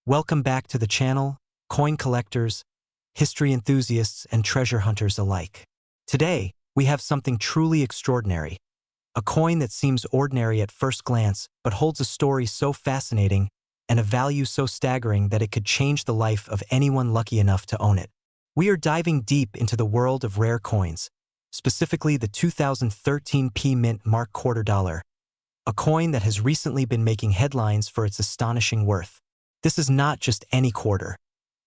Welcome back to the channel, coin collectors, history enthusiasts, and treasure hunters alike. Today, we have something truly extraordinary. A coin that seems ordinary at first glance, but holds a story so fascinating and a value so staggering that it could change the life of anyone lucky enough to own it. We are diving deep into the world of rare coins, specifically the 2013 P Mint Mark Quarter Dollar, a coin that has recently been making headlines for its astonishing worth. This is not just any quarter.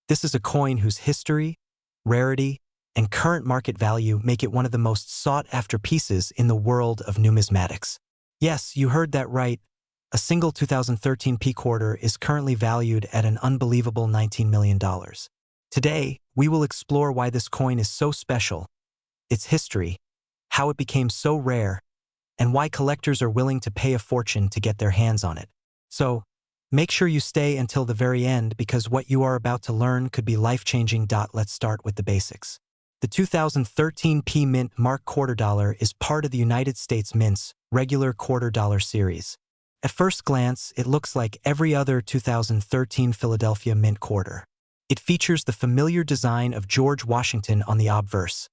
This is a coin whose history, rarity, and current market value make it one of the most sought-after pieces in the world of numismatics. Yes, you heard that right. A single 2013 P quarter is currently valued at an unbelievable $19 million. Today, we will explore why this coin is so special, its history, how it became so rare, and why collectors are willing to pay a fortune to get their hands on it. So, make sure you stay until the very end because what you are about to learn could be life-changing. Let's start with the basics. The 2013 P Mint Mark Quarter Dollar is part of the United States Mint's regular quarter dollar series. At first glance, it looks like every other 2013 Philadelphia Mint quarter. It features the familiar design of George Washington on the obverse,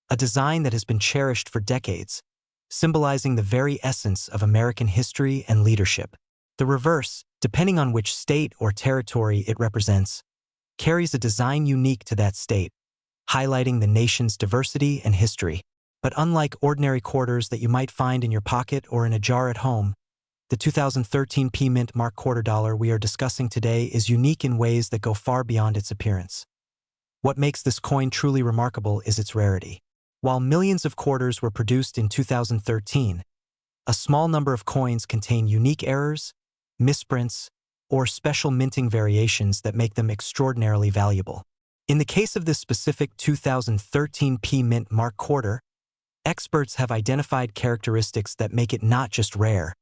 a design that has been cherished for decades, symbolizing the very essence of American history and leadership. The reverse, depending on which state or territory it represents, carries a design unique to that state, highlighting the nation's diversity and history. But unlike ordinary quarters that you might find in your pocket or in a jar at home, the 2013 P Mint Mark Quarter Dollar we are discussing today is unique in ways that go far beyond its appearance. What makes this coin truly remarkable is its rarity. While millions of quarters were produced in 2013, a small number of coins contain unique errors, misprints, or special minting variations that make them extraordinarily valuable. In the case of this specific 2013 P Mint Mark Quarter, experts have identified characteristics that make it not just rare,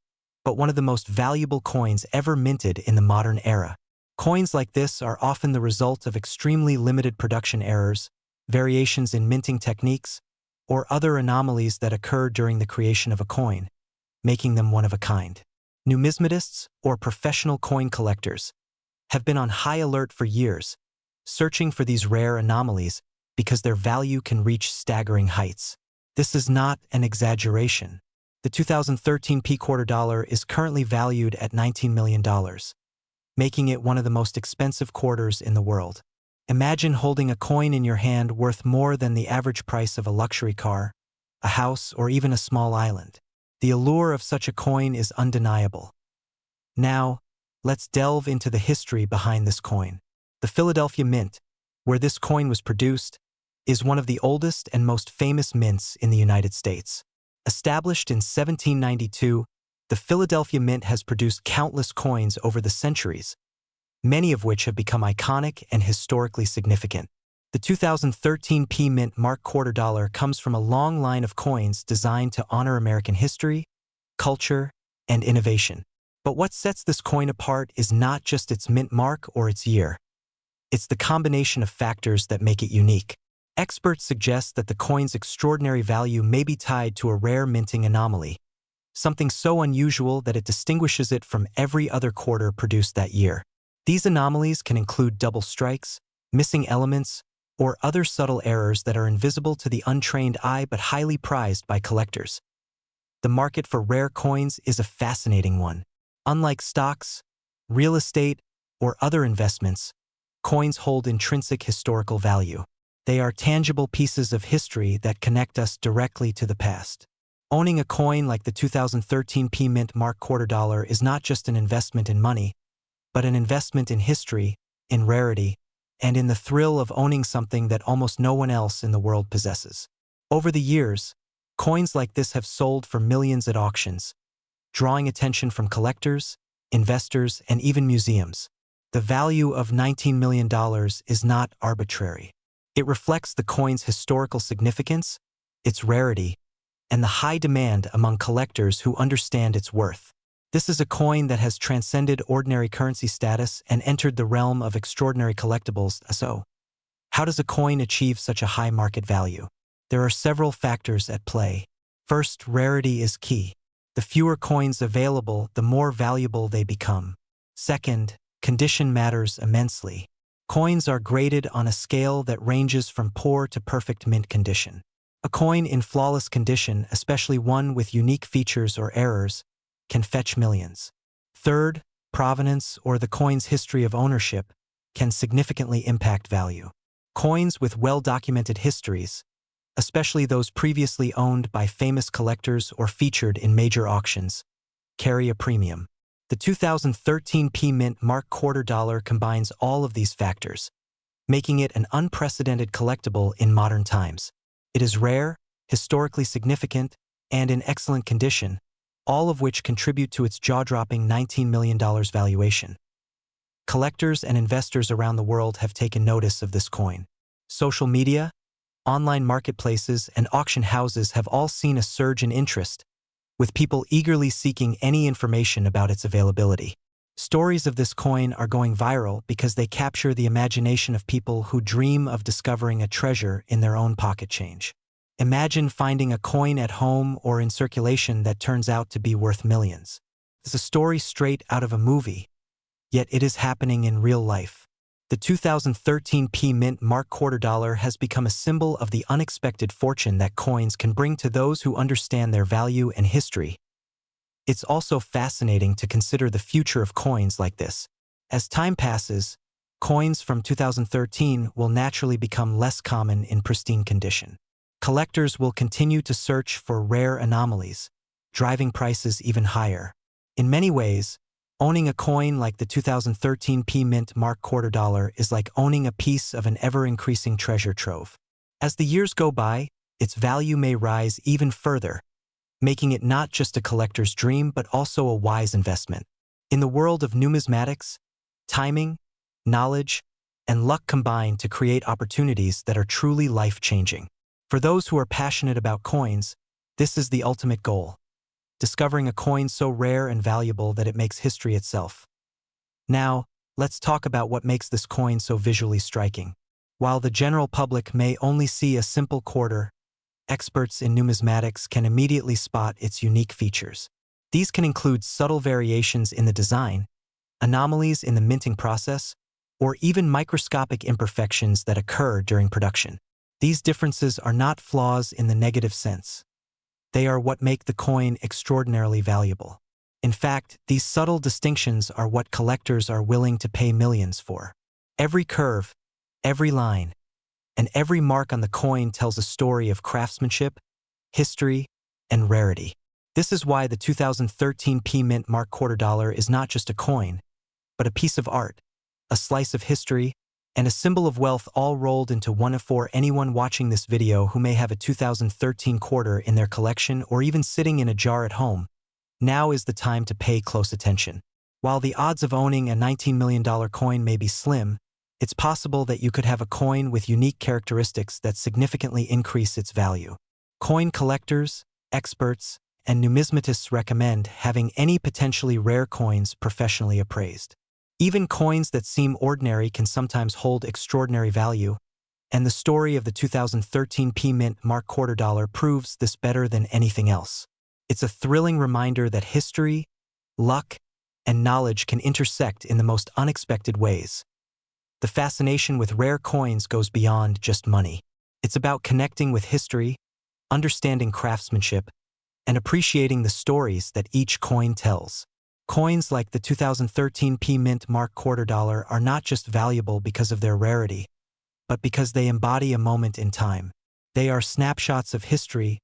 but one of the most valuable coins ever minted in the modern era. Coins like this are often the result of extremely limited production errors, variations in minting techniques, or other anomalies that occur during the creation of a coin, making them one of a kind. Numismatists, or professional coin collectors, have been on high alert for years, searching for these rare anomalies because their value can reach staggering heights. This is not an exaggeration. The 2013 P Quarter Dollar is currently valued at $19 million, making it one of the most expensive quarters in the world. Imagine holding a coin in your hand worth more than the average price of a luxury car, a house, or even a small island. The allure of such a coin is undeniable. Now, let's delve into the history behind this coin. The Philadelphia Mint, where this coin was produced, is one of the oldest and most famous mints in the United States. Established in 1792, the Philadelphia Mint has produced countless coins over the centuries, many of which have become iconic and historically significant. The 2013 P Mint Mark Quarter Dollar comes from a long line of coins designed to honor American history, culture, and innovation. But what sets this coin apart is not just its mint mark or its year. It's the combination of factors that make it unique. Experts suggest that the coin's extraordinary value may be tied to a rare minting anomaly, something so unusual that it distinguishes it from every other quarter produced that year. These anomalies can include double strikes, missing elements, or other subtle errors that are invisible to the untrained eye but highly prized by collectors. The market for rare coins is a fascinating one. Unlike stocks, real estate, or other investments, coins hold intrinsic historical value. They are tangible pieces of history that connect us directly to the past. Owning a coin like the 2013 P Mint Mark Quarter Dollar is not just an investment in money, but an investment in history, in rarity, and in the thrill of owning something that almost no one else in the world possesses. Over the years, coins like this have sold for millions at auctions, drawing attention from collectors, investors, and even museums. The value of $19 million is not arbitrary. It reflects the coin's historical significance, its rarity, and the high demand among collectors who understand its worth. This is a coin that has transcended ordinary currency status and entered the realm of extraordinary collectibles. So, how does a coin achieve such a high market value? There are several factors at play. First, rarity is key. The fewer coins available, the more valuable they become. Second, condition matters immensely. Coins are graded on a scale that ranges from poor to perfect mint condition. A coin in flawless condition, especially one with unique features or errors, can fetch millions. Third, provenance or the coin's history of ownership can significantly impact value. Coins with well-documented histories, especially those previously owned by famous collectors or featured in major auctions, carry a premium. The 2013 P Mint Mark Quarter Dollar combines all of these factors, making it an unprecedented collectible in modern times. It is rare, historically significant, and in excellent condition, all of which contribute to its jaw-dropping $19 million valuation. Collectors and investors around the world have taken notice of this coin. Social media, online marketplaces, and auction houses have all seen a surge in interest, with people eagerly seeking any information about its availability. Stories of this coin are going viral because they capture the imagination of people who dream of discovering a treasure in their own pocket change. Imagine finding a coin at home or in circulation that turns out to be worth millions. It's a story straight out of a movie, yet it is happening in real life. The 2013 P Mint Mark Quarter Dollar has become a symbol of the unexpected fortune that coins can bring to those who understand their value and history. It's also fascinating to consider the future of coins like this. As time passes, coins from 2013 will naturally become less common in pristine condition. Collectors will continue to search for rare anomalies, driving prices even higher. In many ways, owning a coin like the 2013 P Mint Mark Quarter Dollar is like owning a piece of an ever-increasing treasure trove. As the years go by, its value may rise even further, making it not just a collector's dream but also a wise investment. In the world of numismatics, timing, knowledge, and luck combine to create opportunities that are truly life-changing. For those who are passionate about coins, this is the ultimate goal: discovering a coin so rare and valuable that it makes history itself. Now, let's talk about what makes this coin so visually striking. While the general public may only see a simple quarter, experts in numismatics can immediately spot its unique features. These can include subtle variations in the design, anomalies in the minting process, or even microscopic imperfections that occur during production. These differences are not flaws in the negative sense. They are what make the coin extraordinarily valuable. In fact, these subtle distinctions are what collectors are willing to pay millions for. Every curve, every line, and every mark on the coin tells a story of craftsmanship, history, and rarity. This is why the 2013 P Mint Mark Quarter Dollar is not just a coin, but a piece of art, a slice of history, and a symbol of wealth all rolled into one. For anyone watching this video who may have a 2013 quarter in their collection or even sitting in a jar at home, now is the time to pay close attention. While the odds of owning a $19 million coin may be slim, it's possible that you could have a coin with unique characteristics that significantly increase its value. Coin collectors, experts, and numismatists recommend having any potentially rare coins professionally appraised. Even coins that seem ordinary can sometimes hold extraordinary value, and the story of the 2013 P Mint Mark Quarter Dollar proves this better than anything else. It's a thrilling reminder that history, luck, and knowledge can intersect in the most unexpected ways. The fascination with rare coins goes beyond just money. It's about connecting with history, understanding craftsmanship, and appreciating the stories that each coin tells. Coins like the 2013 P Mint Mark Quarter Dollar are not just valuable because of their rarity, but because they embody a moment in time. They are snapshots of history,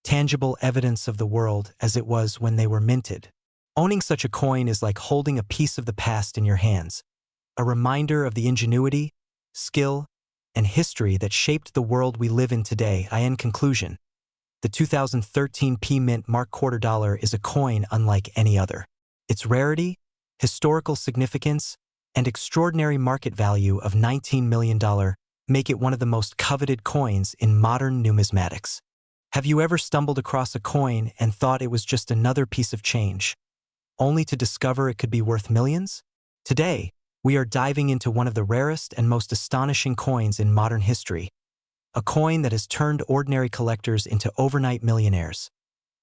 tangible evidence of the world as it was when they were minted. Owning such a coin is like holding a piece of the past in your hands, a reminder of the ingenuity, skill, and history that shaped the world we live in today. In conclusion, the 2013 P Mint Mark Quarter Dollar is a coin unlike any other. Its rarity, historical significance, and extraordinary market value of $19 million make it one of the most coveted coins in modern numismatics. Have you ever stumbled across a coin and thought it was just another piece of change, only to discover it could be worth millions? Today, we are diving into one of the rarest and most astonishing coins in modern history, a coin that has turned ordinary collectors into overnight millionaires.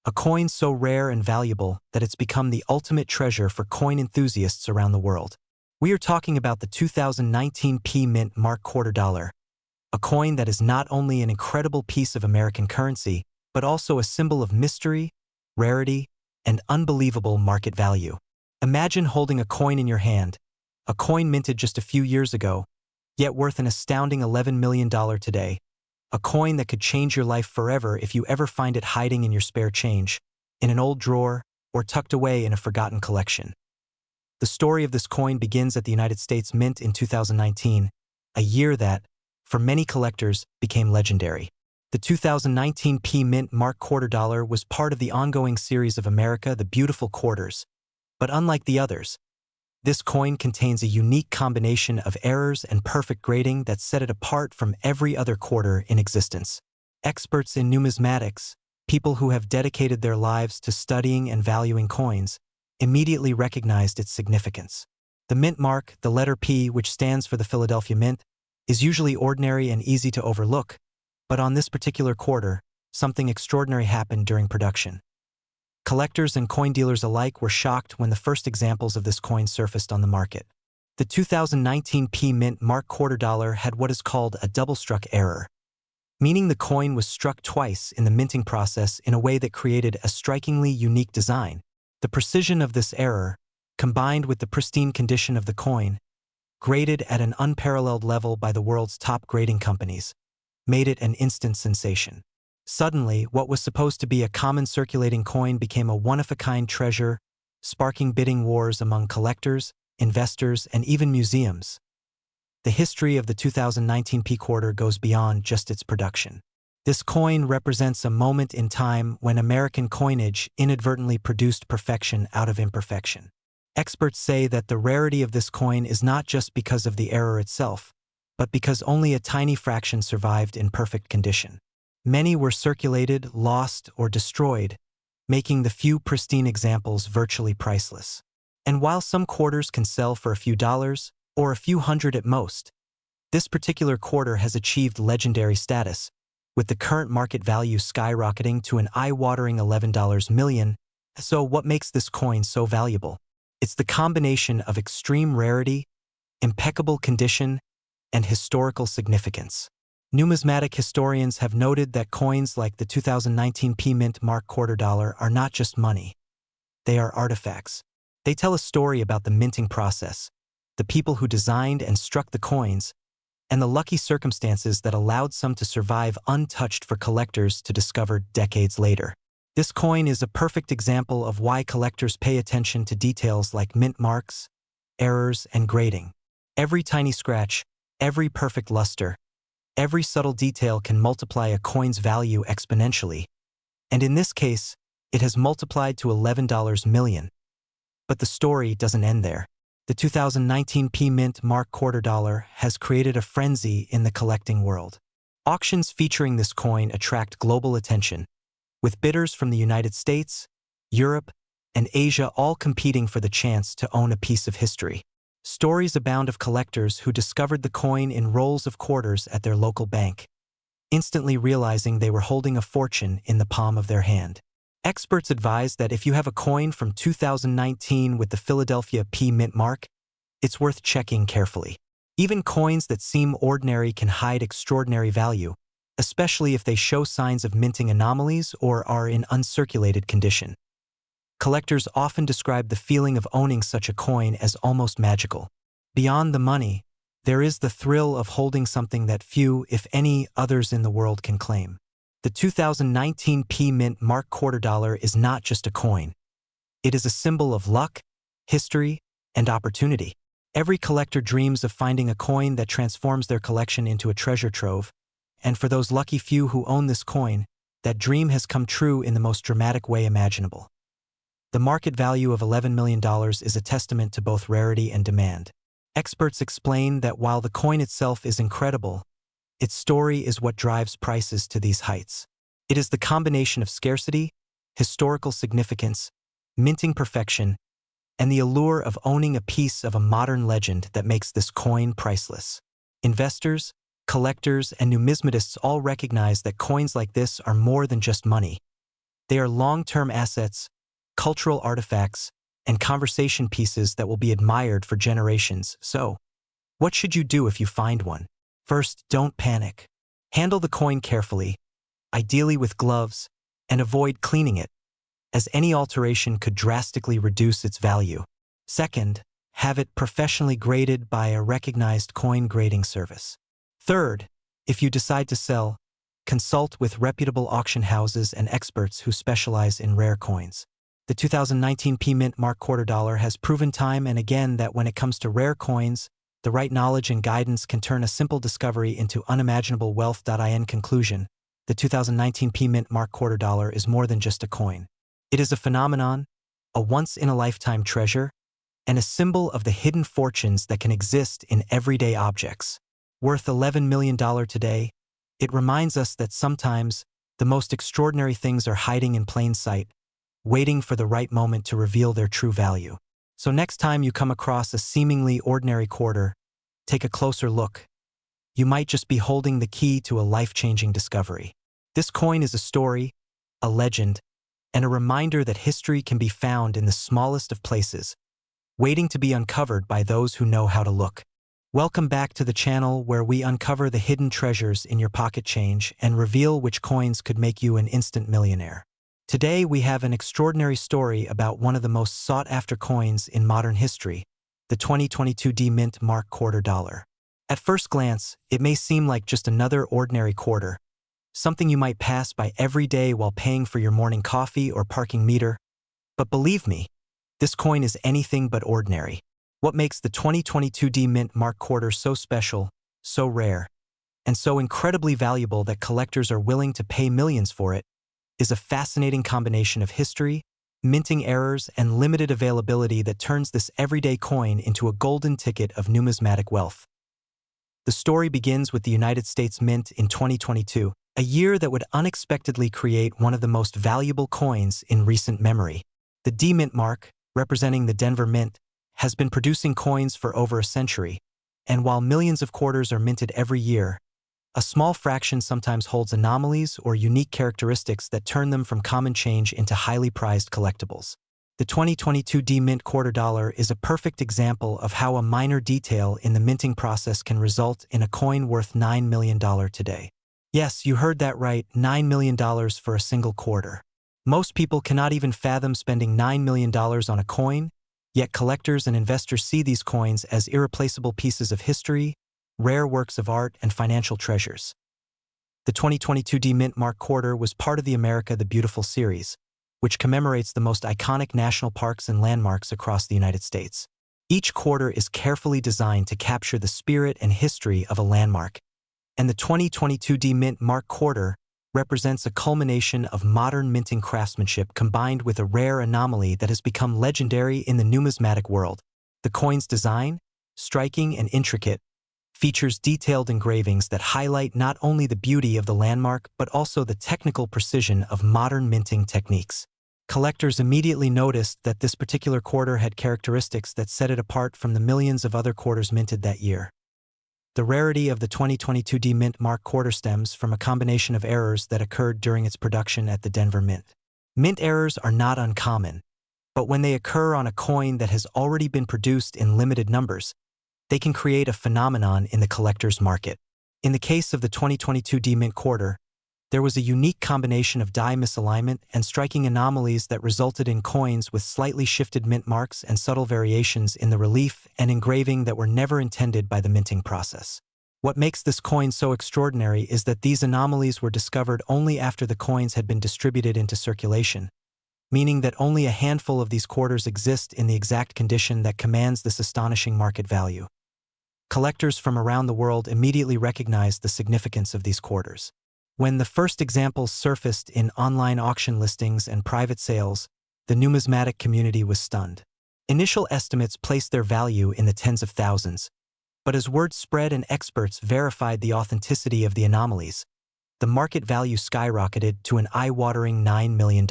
A coin so rare and valuable that it's become the ultimate treasure for coin enthusiasts around the world. We are talking about the 2019 P Mint Mark Quarter Dollar, a coin that is not only an incredible piece of American currency, but also a symbol of mystery, rarity, and unbelievable market value. Imagine holding a coin in your hand, a coin minted just a few years ago, yet worth an astounding $11 million today, a coin that could change your life forever if you ever find it hiding in your spare change, in an old drawer, or tucked away in a forgotten collection. The story of this coin begins at the United States Mint in 2019, a year that, for many collectors, became legendary. The 2019 P Mint Mark Quarter Dollar was part of the ongoing series of America the Beautiful Quarters, but unlike the others, this coin contains a unique combination of errors and perfect grading that set it apart from every other quarter in existence. Experts in numismatics, people who have dedicated their lives to studying and valuing coins, immediately recognized its significance. The mint mark, the letter P, which stands for the Philadelphia Mint, is usually ordinary and easy to overlook, but on this particular quarter, something extraordinary happened during production. Collectors and coin dealers alike were shocked when the first examples of this coin surfaced on the market. The 2019 P Mint Mark Quarter Dollar had what is called a double-struck error, meaning the coin was struck twice in the minting process in a way that created a strikingly unique design. The precision of this error, combined with the pristine condition of the coin, graded at an unparalleled level by the world's top grading companies, made it an instant sensation. Suddenly, what was supposed to be a common circulating coin became a one-of-a-kind treasure, sparking bidding wars among collectors, investors, and even museums. The history of the 2019 P Quarter goes beyond just its production. This coin represents a moment in time when American coinage inadvertently produced perfection out of imperfection. Experts say that the rarity of this coin is not just because of the error itself, but because only a tiny fraction survived in perfect condition. Many were circulated, lost, or destroyed, making the few pristine examples virtually priceless. And while some quarters can sell for a few dollars, or a few hundred at most, this particular quarter has achieved legendary status, with the current market value skyrocketing to an eye-watering $11 million. So what makes this coin so valuable? It's the combination of extreme rarity, impeccable condition, and historical significance. Numismatic historians have noted that coins like the 2019 P Mint Mark Quarter Dollar are not just money. They are artifacts. They tell a story about the minting process, the people who designed and struck the coins, and the lucky circumstances that allowed some to survive untouched for collectors to discover decades later. This coin is a perfect example of why collectors pay attention to details like mint marks, errors, and grading. Every tiny scratch, every perfect luster, every subtle detail can multiply a coin's value exponentially, and in this case, it has multiplied to $11 million. But the story doesn't end there. The 2019 P Mint Mark Quarter Dollar has created a frenzy in the collecting world. Auctions featuring this coin attract global attention, with bidders from the United States, Europe, and Asia all competing for the chance to own a piece of history. Stories abound of collectors who discovered the coin in rolls of quarters at their local bank, instantly realizing they were holding a fortune in the palm of their hand. Experts advise that if you have a coin from 2019 with the Philadelphia P Mint mark, it's worth checking carefully. Even coins that seem ordinary can hide extraordinary value, especially if they show signs of minting anomalies or are in uncirculated condition. Collectors often describe the feeling of owning such a coin as almost magical. Beyond the money, there is the thrill of holding something that few, if any, others in the world can claim. The 2019 P Mint Mark Quarter Dollar is not just a coin. It is a symbol of luck, history, and opportunity. Every collector dreams of finding a coin that transforms their collection into a treasure trove, and for those lucky few who own this coin, that dream has come true in the most dramatic way imaginable. The market value of $11 million is a testament to both rarity and demand. Experts explain that while the coin itself is incredible, its story is what drives prices to these heights. It is the combination of scarcity, historical significance, minting perfection, and the allure of owning a piece of a modern legend that makes this coin priceless. Investors, collectors, and numismatists all recognize that coins like this are more than just money. They are long-term assets, cultural artifacts, and conversation pieces that will be admired for generations. So, what should you do if you find one? First, don't panic. Handle the coin carefully, ideally with gloves, and avoid cleaning it, as any alteration could drastically reduce its value. Second, have it professionally graded by a recognized coin grading service. Third, if you decide to sell, consult with reputable auction houses and experts who specialize in rare coins. The 2019 P Mint Mark Quarter Dollar has proven time and again that when it comes to rare coins, the right knowledge and guidance can turn a simple discovery into unimaginable wealth. In conclusion, the 2019 P Mint Mark Quarter Dollar is more than just a coin. It is a phenomenon, a once-in-a-lifetime treasure, and a symbol of the hidden fortunes that can exist in everyday objects. Worth $11 million today, it reminds us that sometimes the most extraordinary things are hiding in plain sight, waiting for the right moment to reveal their true value. So next time you come across a seemingly ordinary quarter, take a closer look. You might just be holding the key to a life-changing discovery. This coin is a story, a legend, and a reminder that history can be found in the smallest of places, waiting to be uncovered by those who know how to look. Welcome back to the channel where we uncover the hidden treasures in your pocket change and reveal which coins could make you an instant millionaire. Today we have an extraordinary story about one of the most sought-after coins in modern history, the 2022 D Mint Mark Quarter Dollar. At first glance, it may seem like just another ordinary quarter, something you might pass by every day while paying for your morning coffee or parking meter. But believe me, this coin is anything but ordinary. What makes the 2022 D Mint Mark Quarter so special, so rare, and so incredibly valuable that collectors are willing to pay millions for it is a fascinating combination of history, minting errors, and limited availability that turns this everyday coin into a golden ticket of numismatic wealth. The story begins with the United States Mint in 2022, a year that would unexpectedly create one of the most valuable coins in recent memory. The D Mint mark, representing the Denver Mint, has been producing coins for over a century, and while millions of quarters are minted every year, a small fraction sometimes holds anomalies or unique characteristics that turn them from common change into highly prized collectibles. The 2022 D Mint Quarter Dollar is a perfect example of how a minor detail in the minting process can result in a coin worth $9 million today. Yes, you heard that right, $9 million for a single quarter. Most people cannot even fathom spending $9 million on a coin, yet collectors and investors see these coins as irreplaceable pieces of history, rare works of art, and financial treasures. The 2022 D Mint Mark Quarter was part of the America the Beautiful series, which commemorates the most iconic national parks and landmarks across the United States. Each quarter is carefully designed to capture the spirit and history of a landmark, and the 2022 D Mint Mark Quarter represents a culmination of modern minting craftsmanship combined with a rare anomaly that has become legendary in the numismatic world. The coin's design, striking and intricate, features detailed engravings that highlight not only the beauty of the landmark but also the technical precision of modern minting techniques. Collectors immediately noticed that this particular quarter had characteristics that set it apart from the millions of other quarters minted that year. The rarity of the 2022 D Mint Mark Quarter stems from a combination of errors that occurred during its production at the Denver Mint. Mint errors are not uncommon, but when they occur on a coin that has already been produced in limited numbers, they can create a phenomenon in the collector's market. In the case of the 2022 D Mint Quarter, there was a unique combination of die misalignment and striking anomalies that resulted in coins with slightly shifted mint marks and subtle variations in the relief and engraving that were never intended by the minting process. What makes this coin so extraordinary is that these anomalies were discovered only after the coins had been distributed into circulation, meaning that only a handful of these quarters exist in the exact condition that commands this astonishing market value. Collectors from around the world immediately recognized the significance of these quarters. When the first examples surfaced in online auction listings and private sales, the numismatic community was stunned. Initial estimates placed their value in the tens of thousands, but as word spread and experts verified the authenticity of the anomalies, the market value skyrocketed to an eye-watering $9 million.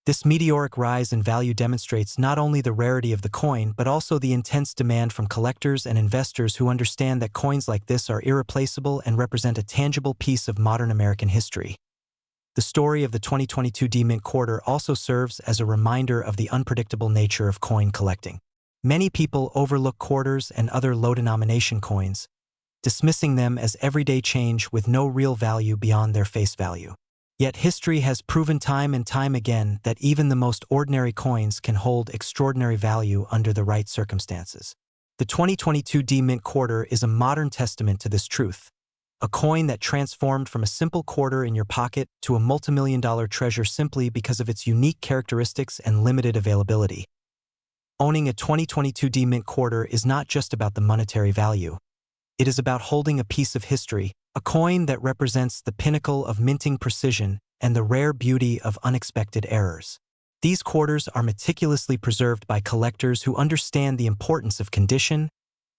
This meteoric rise in value demonstrates not only the rarity of the coin but also the intense demand from collectors and investors who understand that coins like this are irreplaceable and represent a tangible piece of modern American history. The story of the 2022 D-Mint quarter also serves as a reminder of the unpredictable nature of coin collecting. Many people overlook quarters and other low-denomination coins, dismissing them as everyday change with no real value beyond their face value. Yet history has proven time and time again that even the most ordinary coins can hold extraordinary value under the right circumstances. The 2022 D-Mint quarter is a modern testament to this truth, a coin that transformed from a simple quarter in your pocket to a multimillion-dollar treasure simply because of its unique characteristics and limited availability. Owning a 2022 D-Mint quarter is not just about the monetary value. It is about holding a piece of history, a coin that represents the pinnacle of minting precision and the rare beauty of unexpected errors. These quarters are meticulously preserved by collectors who understand the importance of condition,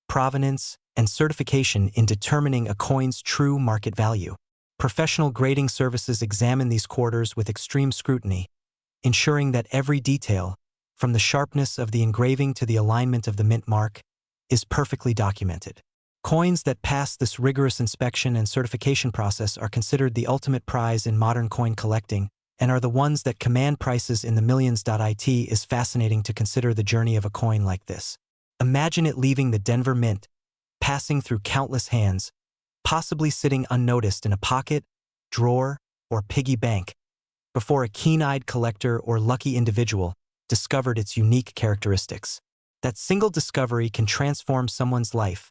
provenance, and certification in determining a coin's true market value. Professional grading services examine these quarters with extreme scrutiny, ensuring that every detail, from the sharpness of the engraving to the alignment of the mint mark, is perfectly documented. Coins that pass this rigorous inspection and certification process are considered the ultimate prize in modern coin collecting and are the ones that command prices in the millions. It is fascinating to consider the journey of a coin like this. Imagine it leaving the Denver Mint, passing through countless hands, possibly sitting unnoticed in a pocket, drawer, or piggy bank, before a keen-eyed collector or lucky individual discovered its unique characteristics. That single discovery can transform someone's life,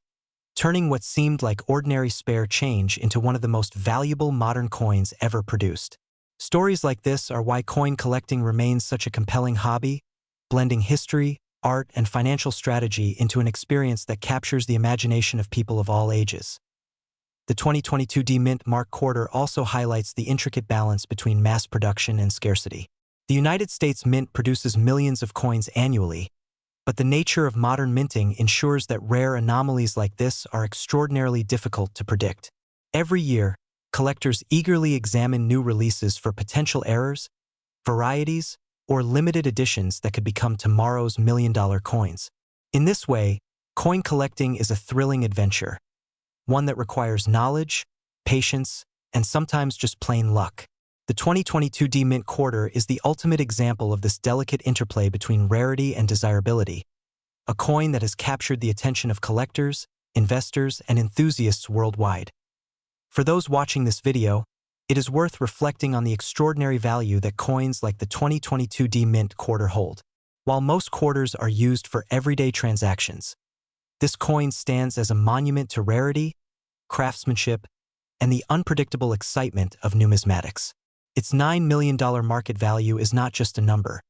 turning what seemed like ordinary spare change into one of the most valuable modern coins ever produced. Stories like this are why coin collecting remains such a compelling hobby, blending history, art, and financial strategy into an experience that captures the imagination of people of all ages. The 2022 D-Mint Mark quarter also highlights the intricate balance between mass production and scarcity. The United States Mint produces millions of coins annually, but the nature of modern minting ensures that rare anomalies like this are extraordinarily difficult to predict. Every year, collectors eagerly examine new releases for potential errors, varieties, or limited editions that could become tomorrow's million-dollar coins. In this way, coin collecting is a thrilling adventure, one that requires knowledge, patience, and sometimes just plain luck. The 2022 D-Mint quarter is the ultimate example of this delicate interplay between rarity and desirability, a coin that has captured the attention of collectors, investors, and enthusiasts worldwide. For those watching this video, it is worth reflecting on the extraordinary value that coins like the 2022 D-Mint quarter hold. While most quarters are used for everyday transactions, this coin stands as a monument to rarity, craftsmanship, and the unpredictable excitement of numismatics. Its $9 million market value is not just a number.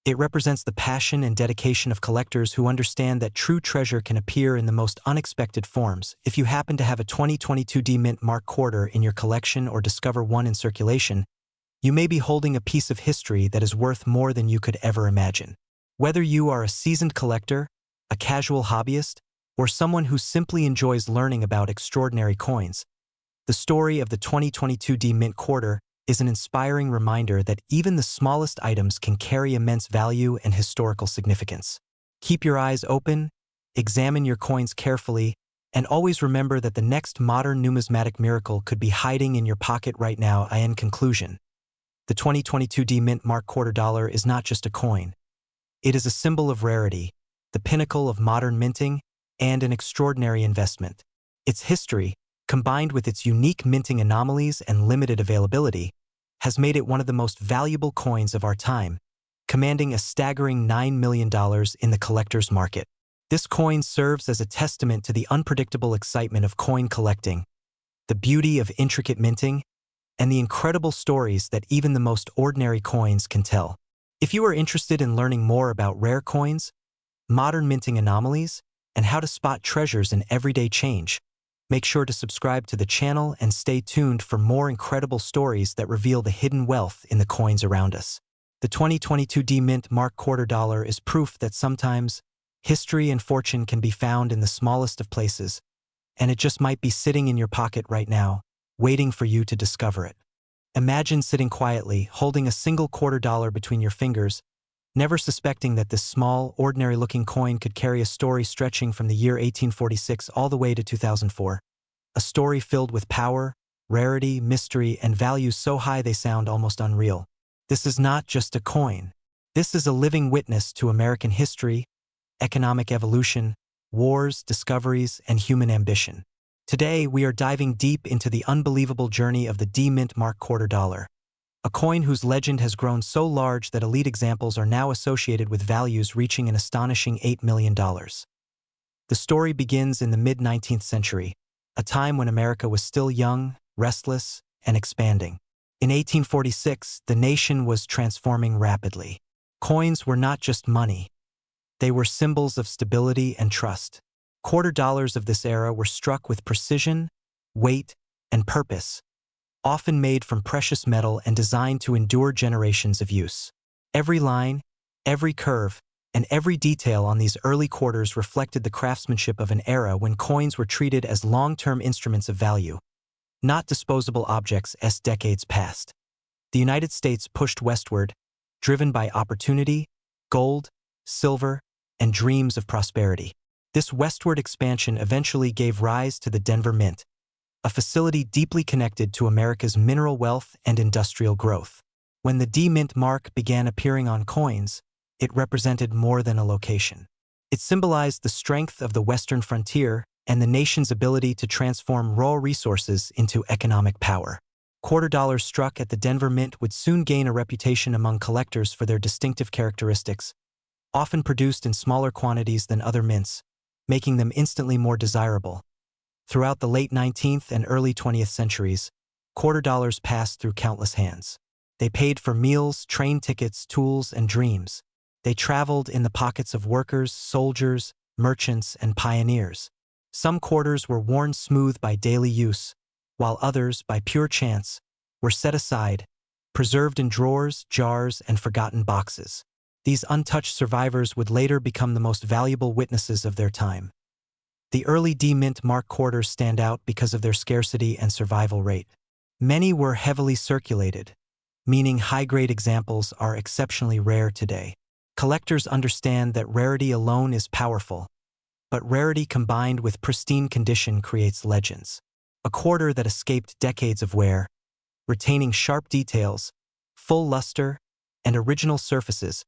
It represents the passion and dedication of collectors who understand that true treasure can appear in the most unexpected forms. If you happen to have a 2022 D-Mint Mark quarter in your collection or discover one in circulation, you may be holding a piece of history that is worth more than you could ever imagine. Whether you are a seasoned collector, a casual hobbyist, or someone who simply enjoys learning about extraordinary coins, the story of the 2022 D-Mint quarter is an inspiring reminder that even the smallest items can carry immense value and historical significance. Keep your eyes open, examine your coins carefully, and always remember that the next modern numismatic miracle could be hiding in your pocket right now. In conclusion, the 2022 D-Mint Mark quarter dollar is not just a coin. It is a symbol of rarity, the pinnacle of modern minting, and an extraordinary investment. Its history, combined with its unique minting anomalies and limited availability, has made it one of the most valuable coins of our time, commanding a staggering $9 million in the collector's market. This coin serves as a testament to the unpredictable excitement of coin collecting, the beauty of intricate minting, and the incredible stories that even the most ordinary coins can tell. If you are interested in learning more about rare coins, modern minting anomalies, and how to spot treasures in everyday change, make sure to subscribe to the channel and stay tuned for more incredible stories that reveal the hidden wealth in the coins around us. The 2022 D-Mint Mark quarter dollar is proof that sometimes history and fortune can be found in the smallest of places, and it just might be sitting in your pocket right now, waiting for you to discover it. Imagine sitting quietly, holding a single quarter dollar between your fingers, never suspecting that this small, ordinary-looking coin could carry a story stretching from the year 1846 all the way to 2004. A story filled with power, rarity, mystery, and value so high they sound almost unreal. This is not just a coin. This is a living witness to American history, economic evolution, wars, discoveries, and human ambition. Today, we are diving deep into the unbelievable journey of the D-Mint Mark Quarter Dollar, a coin whose legend has grown so large that elite examples are now associated with values reaching an astonishing $8 million. The story begins in the mid-19th century, a time when America was still young, restless, and expanding. In 1846, the nation was transforming rapidly. Coins were not just money. They were symbols of stability and trust. Quarter dollars of this era were struck with precision, weight, and purpose, often made from precious metal and designed to endure generations of use. Every line, every curve, and every detail on these early quarters reflected the craftsmanship of an era when coins were treated as long-term instruments of value, not disposable objects as decades passed. The United States pushed westward, driven by opportunity, gold, silver, and dreams of prosperity. This westward expansion eventually gave rise to the Denver Mint, a facility deeply connected to America's mineral wealth and industrial growth. When the D-Mint mark began appearing on coins, it represented more than a location. It symbolized the strength of the western frontier and the nation's ability to transform raw resources into economic power. Quarter dollars struck at the Denver Mint would soon gain a reputation among collectors for their distinctive characteristics, often produced in smaller quantities than other mints, making them instantly more desirable. Throughout the late 19th and early 20th centuries, quarter dollars passed through countless hands. They paid for meals, train tickets, tools, and dreams. They traveled in the pockets of workers, soldiers, merchants, and pioneers. Some quarters were worn smooth by daily use, while others, by pure chance, were set aside, preserved in drawers, jars, and forgotten boxes. These untouched survivors would later become the most valuable witnesses of their time. The early D-Mint mark quarters stand out because of their scarcity and survival rate. Many were heavily circulated, meaning high-grade examples are exceptionally rare today. Collectors understand that rarity alone is powerful, but rarity combined with pristine condition creates legends. A quarter that escaped decades of wear, retaining sharp details, full luster, and original surfaces,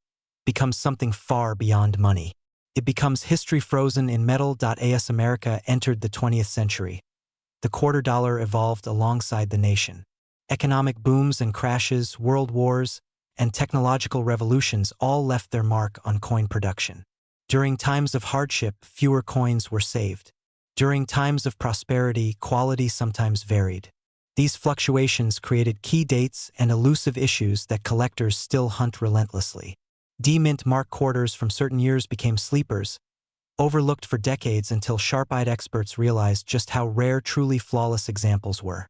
becomes something far beyond money. It becomes history frozen in metal. As America entered the 20th century, the quarter dollar evolved alongside the nation. Economic booms and crashes, world wars, and technological revolutions all left their mark on coin production. During times of hardship, fewer coins were saved. During times of prosperity, quality sometimes varied. These fluctuations created key dates and elusive issues that collectors still hunt relentlessly. D-Mint mark quarters from certain years became sleepers, overlooked for decades until sharp-eyed experts realized just how rare truly flawless examples were.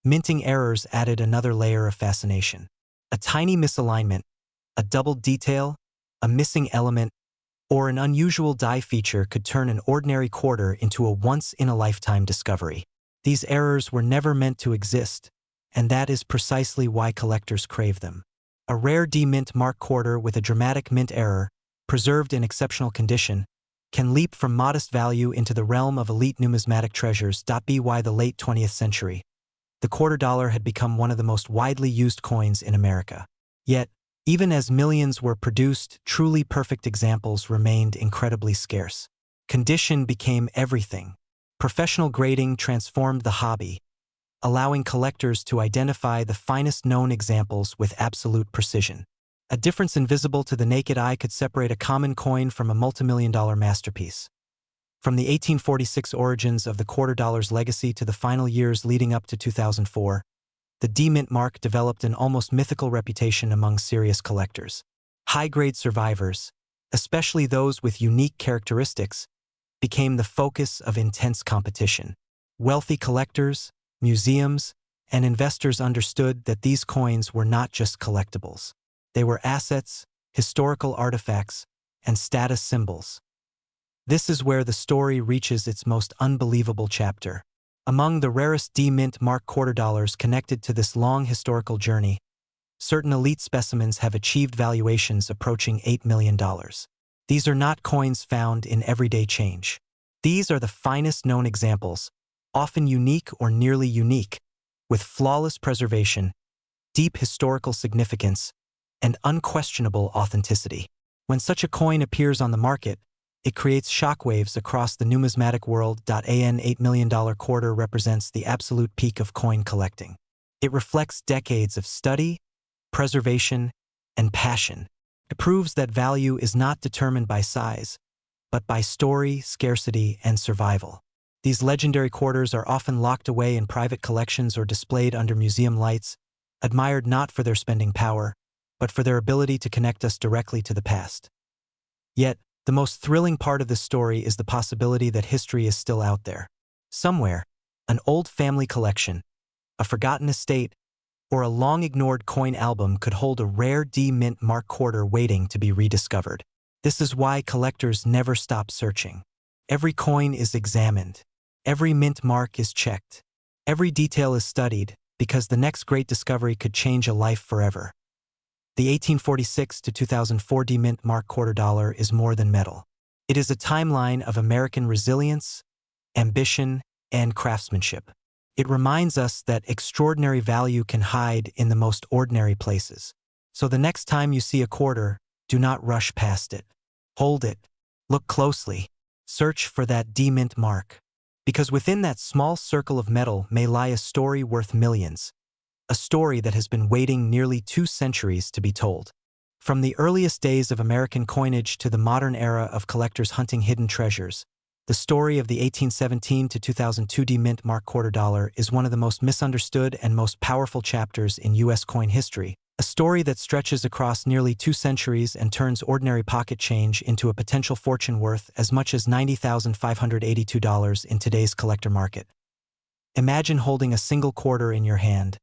Minting errors added another layer of fascination. A tiny misalignment, a doubled detail, a missing element, or an unusual die feature could turn an ordinary quarter into a once-in-a-lifetime discovery. These errors were never meant to exist, and that is precisely why collectors crave them. A rare D-Mint mark quarter with a dramatic mint error, preserved in exceptional condition, can leap from modest value into the realm of elite numismatic treasures. By the late 20th century, the quarter dollar had become one of the most widely used coins in America. Yet, even as millions were produced, truly perfect examples remained incredibly scarce. Condition became everything. Professional grading transformed the hobby, allowing collectors to identify the finest known examples with absolute precision. A difference invisible to the naked eye could separate a common coin from a multimillion-dollar masterpiece. From the 1846 origins of the quarter dollar's legacy to the final years leading up to 2004, the D-Mint mark developed an almost mythical reputation among serious collectors. High-grade survivors, especially those with unique characteristics, became the focus of intense competition. Wealthy collectors, museums, and investors understood that these coins were not just collectibles. They were assets, historical artifacts, and status symbols. This is where the story reaches its most unbelievable chapter. Among the rarest D-Mint mark quarter dollars connected to this long historical journey, certain elite specimens have achieved valuations approaching $8 million. These are not coins found in everyday change. These are the finest known examples, often unique or nearly unique, with flawless preservation, deep historical significance, and unquestionable authenticity. When such a coin appears on the market, it creates shockwaves across the numismatic world. An $8 million quarter represents the absolute peak of coin collecting. It reflects decades of study, preservation, and passion. It proves that value is not determined by size, but by story, scarcity, and survival. These legendary quarters are often locked away in private collections or displayed under museum lights, admired not for their spending power, but for their ability to connect us directly to the past. Yet, the most thrilling part of this story is the possibility that history is still out there. Somewhere, an old family collection, a forgotten estate, or a long-ignored coin album could hold a rare D-mint mark quarter waiting to be rediscovered. This is why collectors never stop searching. Every coin is examined. Every mint mark is checked. Every detail is studied, because the next great discovery could change a life forever. The 1846 to 2004 D-mint mark quarter dollar is more than metal. It is a timeline of American resilience, ambition, and craftsmanship. It reminds us that extraordinary value can hide in the most ordinary places. So the next time you see a quarter, do not rush past it. Hold it. Look closely. Search for that D-mint mark. Because within that small circle of metal may lie a story worth millions. A story that has been waiting nearly 2 centuries to be told. From the earliest days of American coinage to the modern era of collectors hunting hidden treasures, the story of the 1817 to 2002 D-mint mark quarter dollar is one of the most misunderstood and most powerful chapters in U.S. coin history, a story that stretches across nearly 2 centuries and turns ordinary pocket change into a potential fortune worth as much as $90,582 in today's collector market. Imagine holding a single quarter in your hand,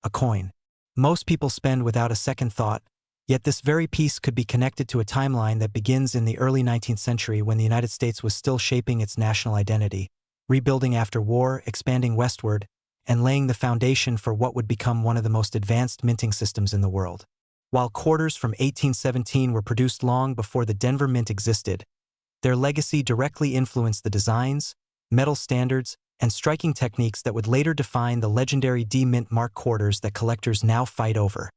a coin. Most people spend without a second thought, yet this very piece could be connected to a timeline that begins in the early 19th century when the United States was still shaping its national identity, rebuilding after war, expanding westward, and laying the foundation for what would become one of the most advanced minting systems in the world. While quarters from 1817 were produced long before the Denver Mint existed, their legacy directly influenced the designs, metal standards, and striking techniques that would later define the legendary D-mint mark quarters that collectors now fight over.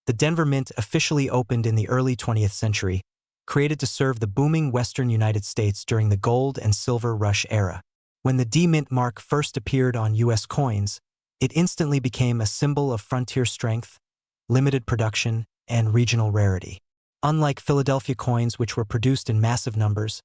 The Denver Mint officially opened in the early 20th century, created to serve the booming western United States during the gold and silver rush era. When the D-mint mark first appeared on U.S. coins, it instantly became a symbol of frontier strength, limited production, and regional rarity. Unlike Philadelphia coins, which were produced in massive numbers,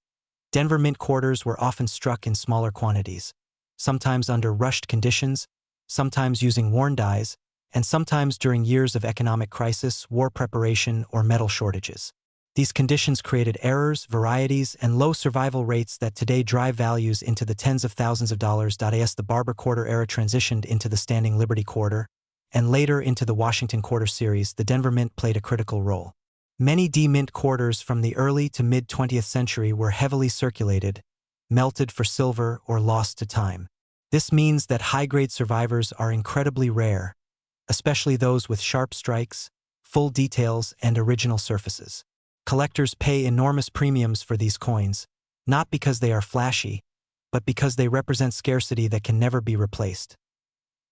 Denver Mint quarters were often struck in smaller quantities, sometimes under rushed conditions, sometimes using worn dies, and sometimes during years of economic crisis, war preparation, or metal shortages. These conditions created errors, varieties, and low survival rates that today drive values into the tens of thousands of dollars. As the Barber Quarter era transitioned into the Standing Liberty Quarter, and later into the Washington Quarter series, the Denver Mint played a critical role. Many D-mint quarters from the early to mid-20th century were heavily circulated, melted for silver, or lost to time. This means that high-grade survivors are incredibly rare, especially those with sharp strikes, full details, and original surfaces. Collectors pay enormous premiums for these coins, not because they are flashy, but because they represent scarcity that can never be replaced.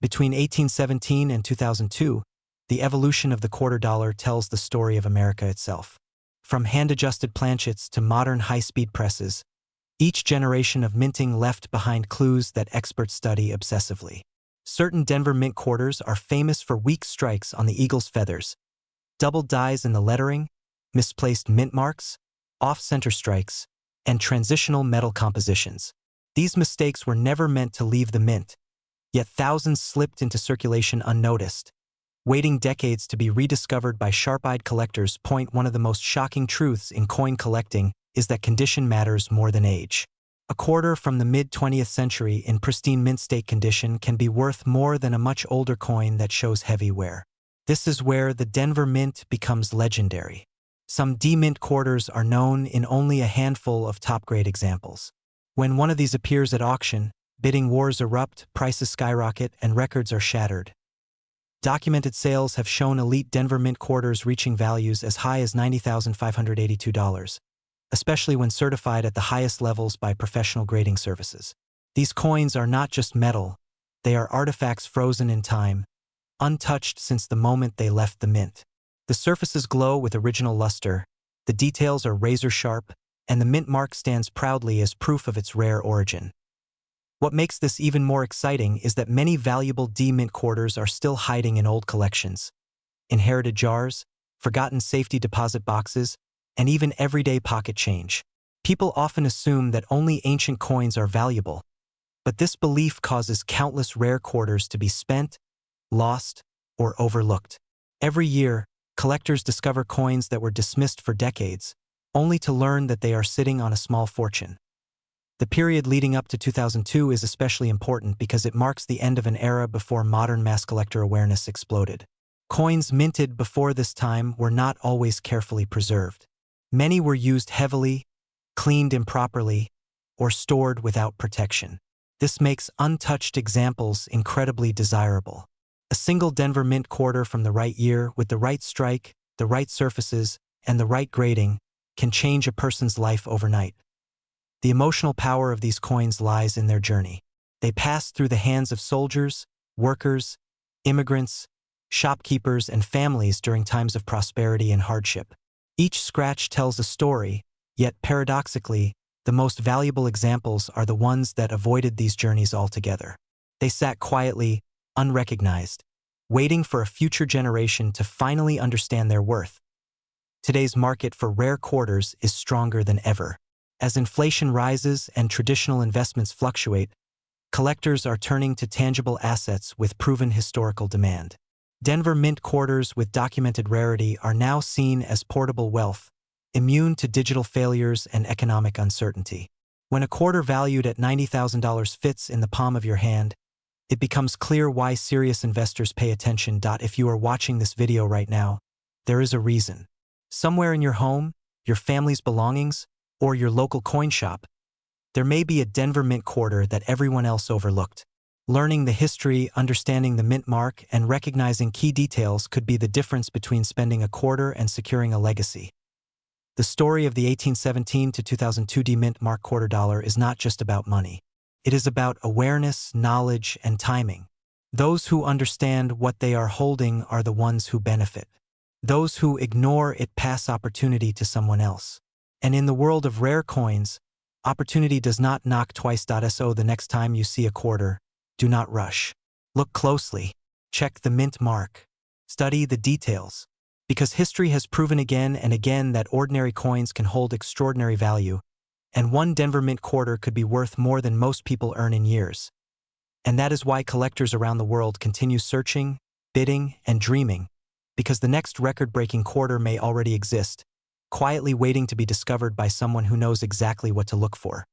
Between 1817 and 2002, the evolution of the quarter dollar tells the story of America itself. From hand-adjusted planchets to modern high-speed presses, each generation of minting left behind clues that experts study obsessively. Certain Denver Mint quarters are famous for weak strikes on the eagle's feathers, doubled dies in the lettering, misplaced mint marks, off-center strikes, and transitional metal compositions. These mistakes were never meant to leave the mint, yet thousands slipped into circulation unnoticed, waiting decades to be rediscovered by sharp-eyed collectors. One of the most shocking truths in coin collecting is that condition matters more than age. A quarter from the mid-20th century in pristine mint state condition can be worth more than a much older coin that shows heavy wear. This is where the Denver Mint becomes legendary. Some D-mint quarters are known in only a handful of top-grade examples. When one of these appears at auction, bidding wars erupt, prices skyrocket, and records are shattered. Documented sales have shown elite Denver Mint quarters reaching values as high as $90,582, especially when certified at the highest levels by professional grading services. These coins are not just metal, They are artifacts frozen in time, untouched since the moment they left the mint. The surfaces glow with original luster, the details are razor-sharp, and the mint mark stands proudly as proof of its rare origin. What makes this even more exciting is that many valuable D-mint quarters are still hiding in old collections. Inherited jars, forgotten safety deposit boxes, and even everyday pocket change. People often assume that only ancient coins are valuable, but this belief causes countless rare quarters to be spent, lost, or overlooked. Every year, collectors discover coins that were dismissed for decades, only to learn that they are sitting on a small fortune. The period leading up to 2002 is especially important because it marks the end of an era before modern mass collector awareness exploded. Coins minted before this time were not always carefully preserved. Many were used heavily, cleaned improperly, or stored without protection. This makes untouched examples incredibly desirable. A single Denver Mint quarter from the right year with the right strike, the right surfaces, and the right grading can change a person's life overnight. The emotional power of these coins lies in their journey. They pass through the hands of soldiers, workers, immigrants, shopkeepers, and families during times of prosperity and hardship. Each scratch tells a story, yet paradoxically, the most valuable examples are the ones that avoided these journeys altogether. They sat quietly, unrecognized, waiting for a future generation to finally understand their worth. Today's market for rare quarters is stronger than ever. As inflation rises and traditional investments fluctuate, collectors are turning to tangible assets with proven historical demand. Denver Mint quarters with documented rarity are now seen as portable wealth, immune to digital failures and economic uncertainty. When a quarter valued at $90,000 fits in the palm of your hand, it becomes clear why serious investors pay attention. If you are watching this video right now, there is a reason. Somewhere in your home, your family's belongings, or your local coin shop, there may be a Denver Mint quarter that everyone else overlooked. Learning the history, understanding the mint mark, and recognizing key details could be the difference between spending a quarter and securing a legacy. The story of the 1817 to 2002 D Mint Mark quarter dollar is not just about money. It is about awareness, knowledge, and timing. Those who understand what they are holding are the ones who benefit. Those who ignore it pass opportunity to someone else. And in the world of rare coins, opportunity does not knock twice. So the next time you see a quarter, do not rush. Look closely. Check the mint mark. Study the details. Because history has proven again and again that ordinary coins can hold extraordinary value, and one Denver Mint quarter could be worth more than most people earn in years. And that is why collectors around the world continue searching, bidding, and dreaming, because the next record-breaking quarter may already exist, quietly waiting to be discovered by someone who knows exactly what to look for.